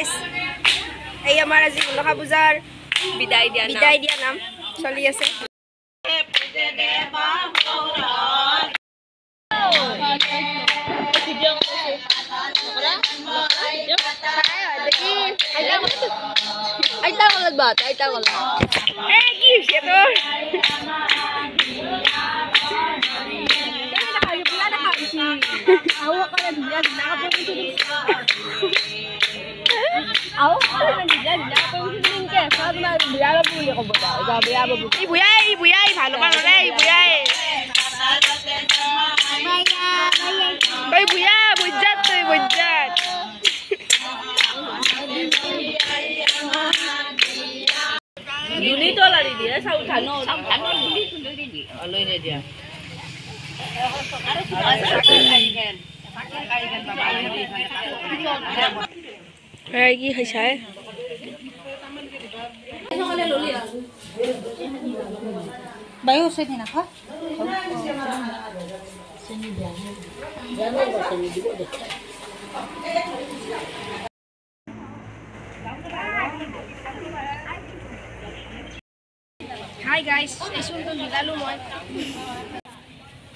guys এই আমাৰ আজি মনসা পূজাৰ বিদায় দিয়া নাম চলি আছে আইতা কলত বাত আইতা কলত কি হৈছে তোৰ বুঢ়াই ভাল হ'ব নোৱাৰে বুঢ়া বুজাত তই বুজাত গুলি তলাৰি দিয়ে চাউথানো গুলি তুলি দি লৈ নে দিয়া কি খাইছা বায়ু আছে না খা হাই গাইস এই চুলটো মিলালো মই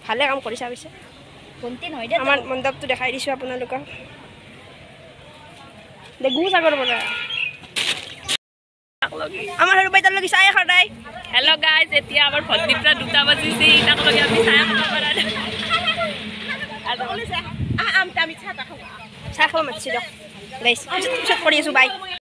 ভালে কাম কৰিছা পিছে আমাৰ মণ্ডপটো দেখাই দিছোঁ আপোনালোকক দেখো চাগৰ পৰা আমাৰ সৰু বাইতাৰ লগি চাই সদায় হেল্ল' গাইজ এতিয়া আমাৰ ভণ্টিৰ দুটা বাজিছে তাক লগে আমি চাহ খাব পৰা চাহ খাব মাতিছি দিয়ক পিছত কৰি আছোঁ বাই